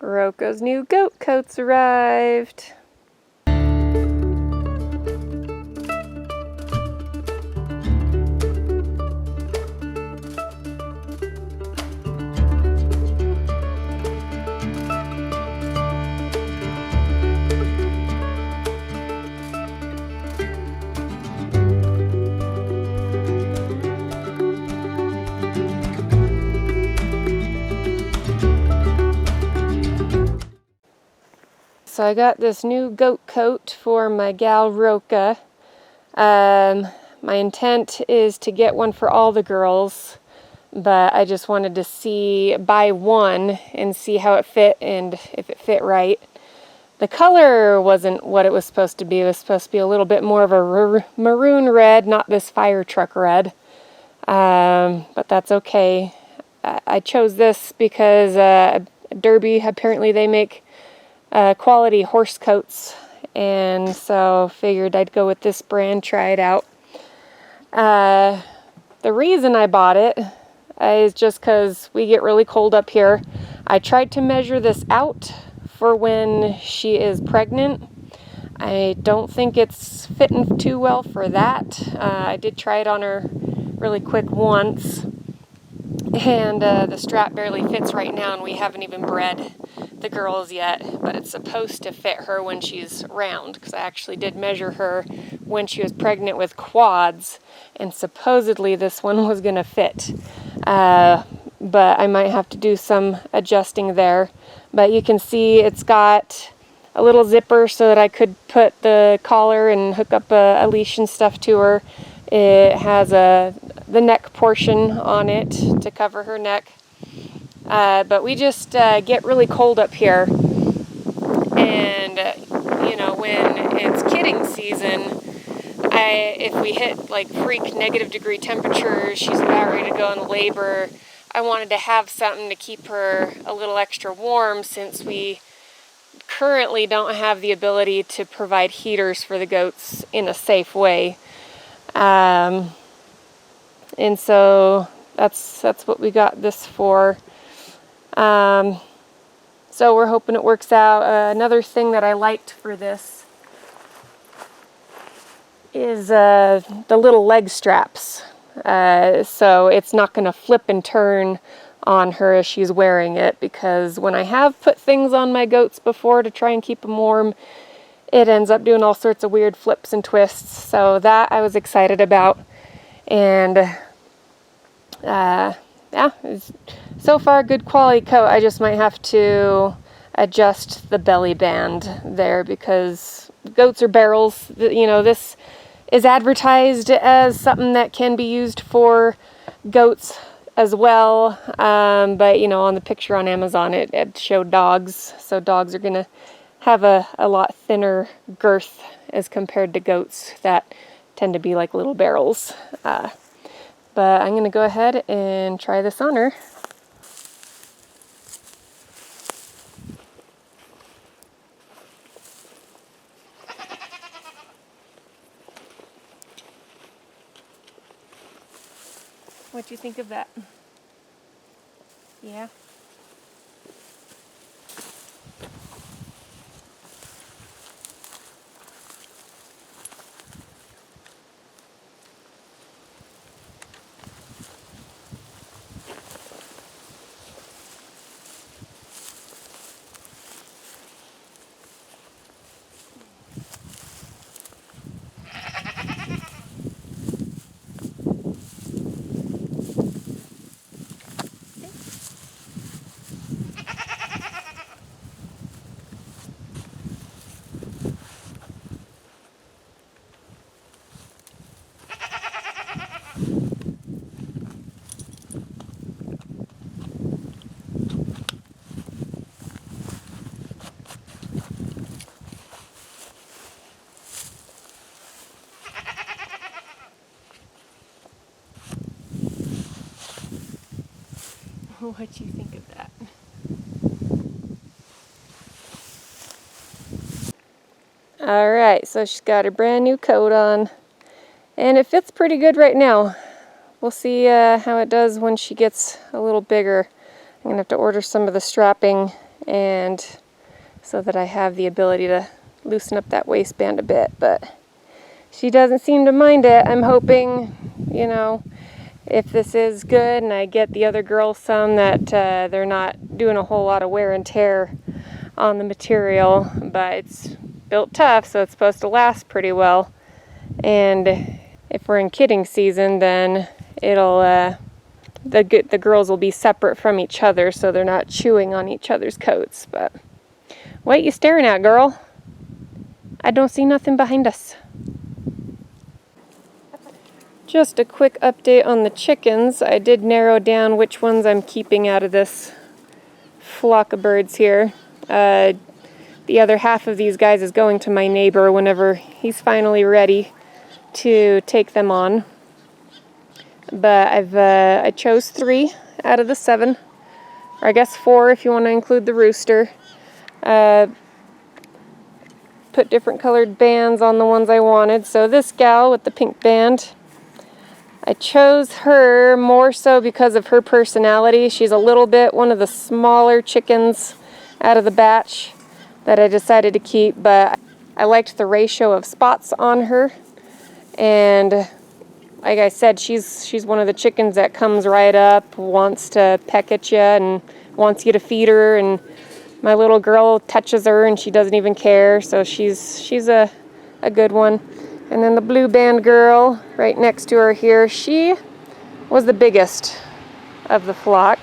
Roca's new goat coats arrived. So I got this new goat coat for my gal Roca. My intent is to get one for all the girls, but I just wanted to buy one and see how it fit and if it fit right. The color wasn't what it was supposed to be. It was supposed to be a little bit more of a maroon red, not this fire truck red. But that's okay. I chose this because Derby, apparently they make quality horse coats, and so figured I'd go with this brand, try it out. The reason I bought it is just because we get really cold up here. I tried to measure this out for when she is pregnant. I don't think it's fitting too well for that. I did try it on her really quick once, and the strap barely fits right now, and we haven't even bred the girls yet, but it's supposed to fit her when she's round, because I actually did measure her when she was pregnant with quads, and supposedly this one was going to fit. But I might have to do some adjusting there. But you can see it's got a little zipper so that I could put the collar and hook up a leash and stuff to her. It has the neck portion on it to cover her neck. But we just get really cold up here, and when it's kidding season, if we hit like freak -degree temperatures, she's about ready to go into labor, I wanted to have something to keep her a little extra warm, since we currently don't have the ability to provide heaters for the goats in a safe way. And so that's what we got this for. So we're hoping it works out. Another thing that I liked for this is the little leg straps. So it's not going to flip and turn on her as she's wearing it, because when I have put things on my goats before to try and keep them warm, it ends up doing all sorts of weird flips and twists. So that I was excited about. And yeah, it's so far a good quality coat. I just might have to adjust the belly band there, because goats are barrels. This is advertised as something that can be used for goats as well, but on the picture on Amazon it showed dogs, so dogs are gonna have a lot thinner girth as compared to goats that tend to be like little barrels. But I'm gonna go ahead and try this on her. What do you think of that? Yeah. What do you think of that? Alright, so she's got her brand new coat on, and it fits pretty good right now. We'll see how it does when she gets a little bigger. I'm going to have to order some of the strapping and so that I have the ability to loosen up that waistband a bit, but she doesn't seem to mind it. I'm hoping, you know, if this is good and I get the other girls some, that they're not doing a whole lot of wear and tear on the material, but it's built tough, so it's supposed to last pretty well. And if we're in kidding season, then it'll the girls will be separate from each other, so they're not chewing on each other's coats. But what you staring at, girl? I don't see nothing behind us. Just a quick update on the chickens. I did narrow down which ones I'm keeping out of this flock of birds here. The other half of these guys is going to my neighbor whenever he's finally ready to take them on. But I chose 3 out of the 7, or I guess 4 if you want to include the rooster. Put different colored bands on the ones I wanted. So this gal with the pink band, I chose her more so because of her personality. She's a little bit one of the smaller chickens out of the batch that I decided to keep, but I liked the ratio of spots on her. And like I said, she's one of the chickens that comes right up, wants to peck at you and wants you to feed her, and my little girl touches her and she doesn't even care, so she's a good one. And then the blue band girl right next to her here, she was the biggest of the flock.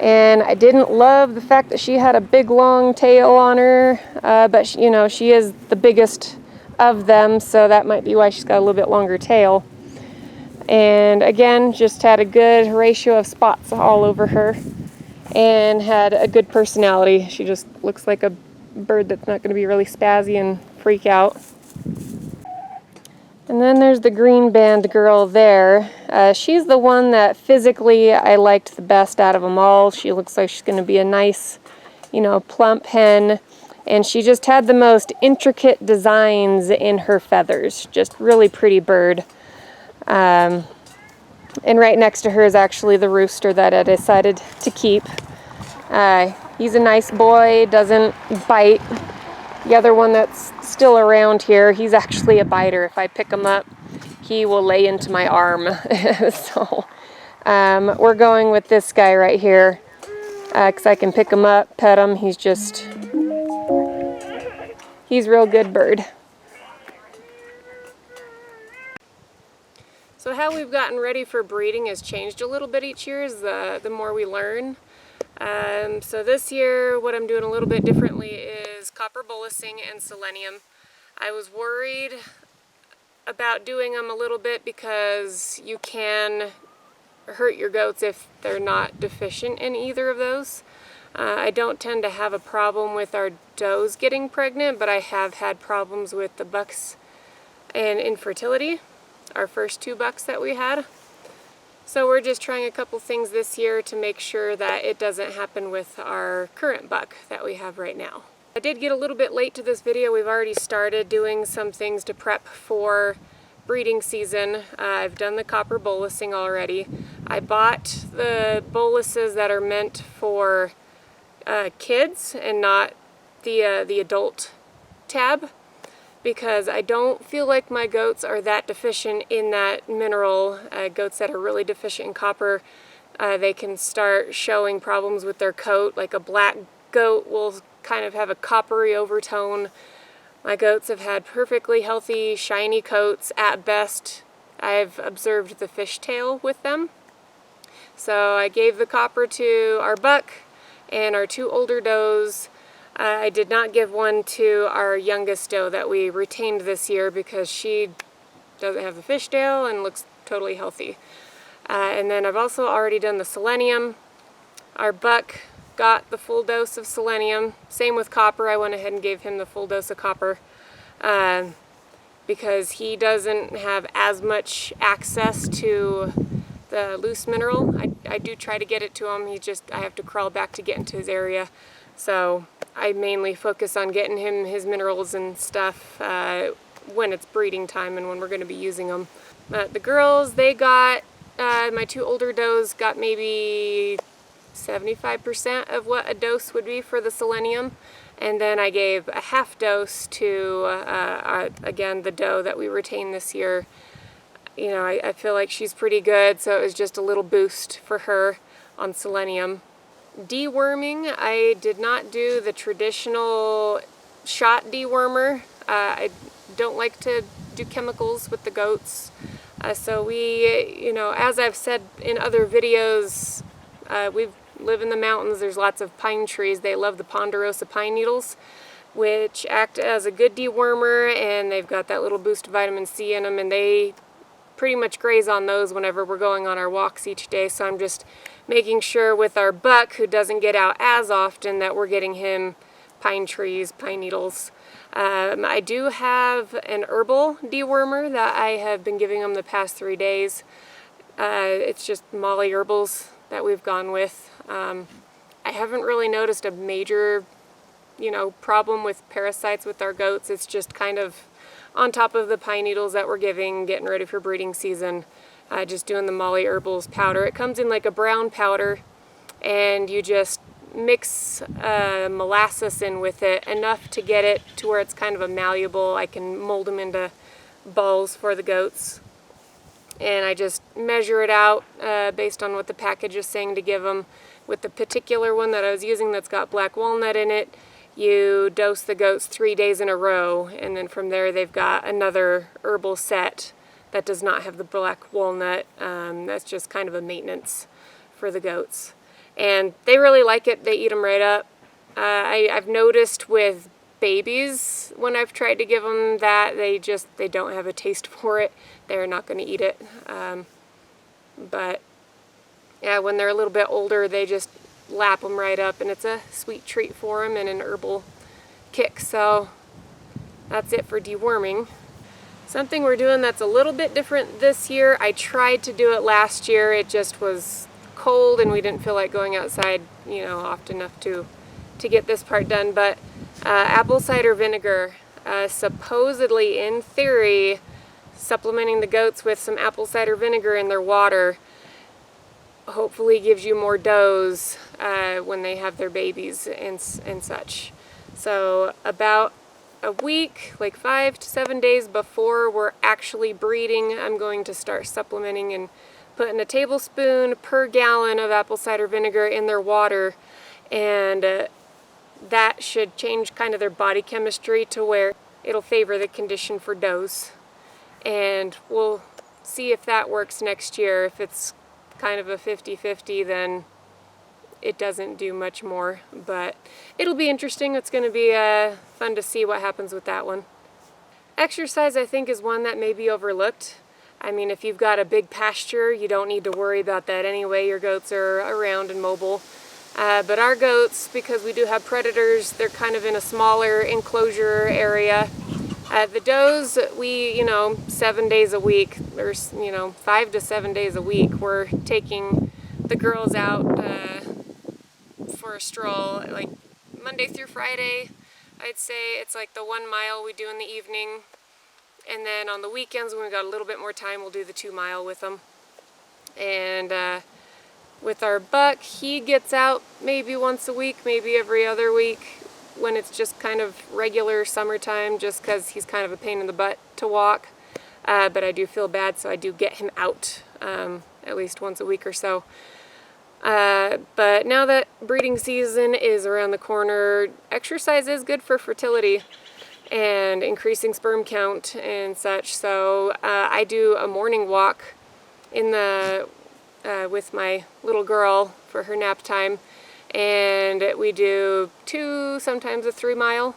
And I didn't love the fact that she had a big long tail on her, but she, you know, she is the biggest of them, so that might be why she's got a little bit longer tail. And again, just had a good ratio of spots all over her and had a good personality. She just looks like a bird that's not going to be really spazzy and freak out. And then there's the green band girl there. She's the one that physically I liked the best out of them all. She looks like she's going to be a nice, you know, plump hen. And she just had the most intricate designs in her feathers. Just really pretty bird. And right next to her is actually the rooster that I decided to keep. He's a nice boy, doesn't bite. The other one that's still around here, he's actually a biter. If I pick him up, he will lay into my arm. So we're going with this guy right here, because I can pick him up, pet him. He's real good bird. So how we've gotten ready for breeding has changed a little bit each year as the more we learn. So this year what I'm doing a little bit differently is copper bolusing and selenium. I was worried about doing them a little bit because you can hurt your goats if they're not deficient in either of those. I don't tend to have a problem with our does getting pregnant, but I have had problems with the bucks and infertility, our first 2 bucks that we had. So we're just trying a couple things this year to make sure that it doesn't happen with our current buck that we have right now. I did get a little bit late to this video. We've already started doing some things to prep for breeding season. I've done the copper bolusing already. I bought the boluses that are meant for kids and not the adult tab, because I don't feel like my goats are that deficient in that mineral. Goats that are really deficient in copper, they can start showing problems with their coat. Like a black goat will kind of have a coppery overtone. My goats have had perfectly healthy, shiny coats at best. I've observed the fishtail with them. So I gave the copper to our buck and our 2 older does. I did not give one to our youngest doe that we retained this year because she doesn't have the fishtail and looks totally healthy. And then I've also already done the selenium. Our buck got the full dose of selenium. Same with copper. I went ahead and gave him the full dose of copper because he doesn't have as much access to the loose mineral. I do try to get it to him. I have to crawl back to get into his area. So I mainly focus on getting him his minerals and stuff when it's breeding time and when we're going to be using them. The girls, they got, my 2 older does got maybe 75% of what a dose would be for the selenium. And then I gave a half dose to, again, the doe that we retained this year. You know, I feel like she's pretty good, so it was just a little boost for her on selenium. Deworming, I did not do the traditional shot dewormer. I don't like to do chemicals with the goats. So we, you know, as I've said in other videos, we live in the mountains. There's lots of pine trees. They love the ponderosa pine needles, which act as a good dewormer, and they've got that little boost of vitamin C in them, and they pretty much graze on those whenever we're going on our walks each day. So I'm just making sure with our buck, who doesn't get out as often, that we're getting him pine trees, pine needles. I do have an herbal dewormer that I have been giving him the past 3 days. It's just Molly herbals that we've gone with. I haven't really noticed a major, you know, problem with parasites with our goats. It's just kind of on top of the pine needles that we're giving, getting ready for breeding season, just doing the Molly herbals powder. It comes in like a brown powder, and you just mix molasses in with it, enough to get it to where it's kind of a malleable. I can mold them into balls for the goats, and I just measure it out based on what the package is saying to give them. With the particular one that I was using that's got black walnut in it, you dose the goats 3 days in a row, and then from there they've got another herbal set that does not have the black walnut. That's just kind of a maintenance for the goats. And they really like it. They eat them right up. I've noticed with babies, when I've tried to give them that, they don't have a taste for it. They're not going to eat it. But yeah, when they're a little bit older, they just lap them right up, and it's a sweet treat for them and an herbal kick. So that's it for deworming. Something we're doing that's a little bit different this year. I tried to do it last year. It just was cold and we didn't feel like going outside, you know, often enough to get this part done. But apple cider vinegar, supposedly, in theory, supplementing the goats with some apple cider vinegar in their water hopefully gives you more does when they have their babies and such. So about a week, like 5 to 7 days before we're actually breeding, I'm going to start supplementing and putting a tablespoon per gallon of apple cider vinegar in their water, and that should change kind of their body chemistry to where it'll favor the condition for does. And we'll see if that works next year. If it's kind of a 50-50, then it doesn't do much more, but it'll be interesting. It's going to be fun to see what happens with that one. Exercise, I think, is one that may be overlooked. I mean, if you've got a big pasture, you don't need to worry about that anyway. Your goats are around and mobile. But our goats, because we do have predators, they're kind of in a smaller enclosure area. The does, we, 7 days a week, or 5 to 7 days a week, we're taking the girls out for a stroll, like Monday through Friday. I'd say it's like the 1 mile we do in the evening, and then on the weekends when we got a little bit more time, we'll do the 2 mile with them. And with our buck, he gets out maybe once a week, maybe every other week, when it's just kind of regular summertime, just because he's kind of a pain in the butt to walk. But I do feel bad, so I do get him out at least once a week or so. But now that breeding season is around the corner, exercise is good for fertility and increasing sperm count and such. So I do a morning walk in the with my little girl for her nap time, and we do 2, sometimes a 3 mile.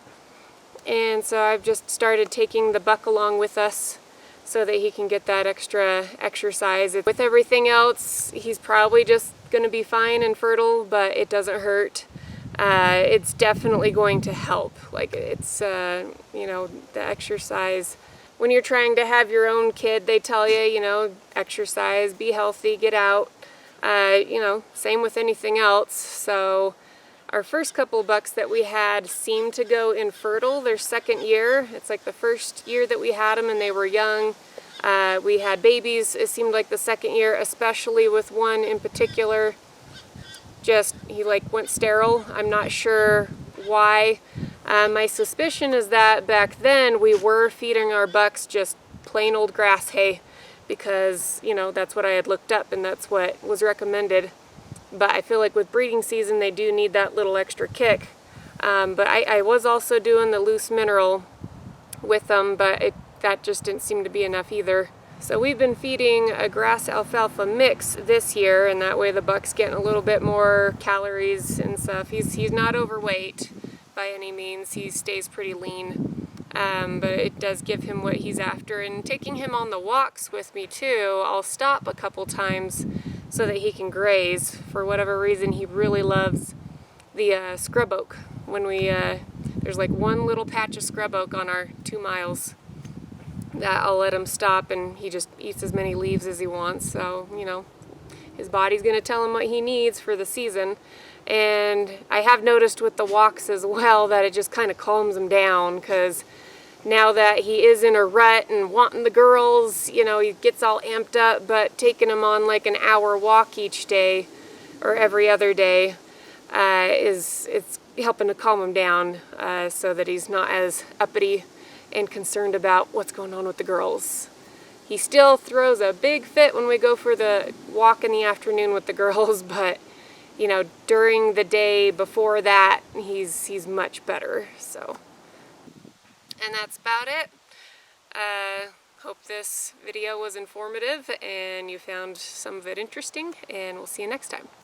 And so I've just started taking the buck along with us so that he can get that extra exercise. With everything else, he's probably just going to be fine and fertile, but it doesn't hurt. It's definitely going to help. Like, it's the exercise. When you're trying to have your own kid, they tell you, exercise, be healthy, get out. Same with anything else. So our first couple bucks that we had seemed to go infertile their second year. It's like the first year that we had them and they were young. We had babies, it seemed like the second year, especially with one in particular. he like went sterile. I'm not sure why. My suspicion is that back then we were feeding our bucks just plain old grass hay because, you know, that's what I had looked up and that's what was recommended. But I feel like with breeding season they do need that little extra kick. But I was also doing the loose mineral with them, but that just didn't seem to be enough either. So we've been feeding a grass alfalfa mix this year, and that way the buck's getting a little bit more calories and stuff. He's not overweight by any means. He stays pretty lean, but it does give him what he's after. And taking him on the walks with me too, I'll stop a couple times so that he can graze. For whatever reason, he really loves the scrub oak. When there's like one little patch of scrub oak on our 2 miles that I'll let him stop, and he just eats as many leaves as he wants. So, you know, his body's going to tell him what he needs for the season. And I have noticed with the walks as well that it just kind of calms him down, because now that he is in a rut and wanting the girls, you know, he gets all amped up, but taking him on like an hour walk each day or every other day it's helping to calm him down so that he's not as uppity and concerned about what's going on with the girls. He still throws a big fit when we go for the walk in the afternoon with the girls, but you know, during the day before that, he's much better. So, and that's about it. Hope this video was informative and you found some of it interesting, and we'll see you next time.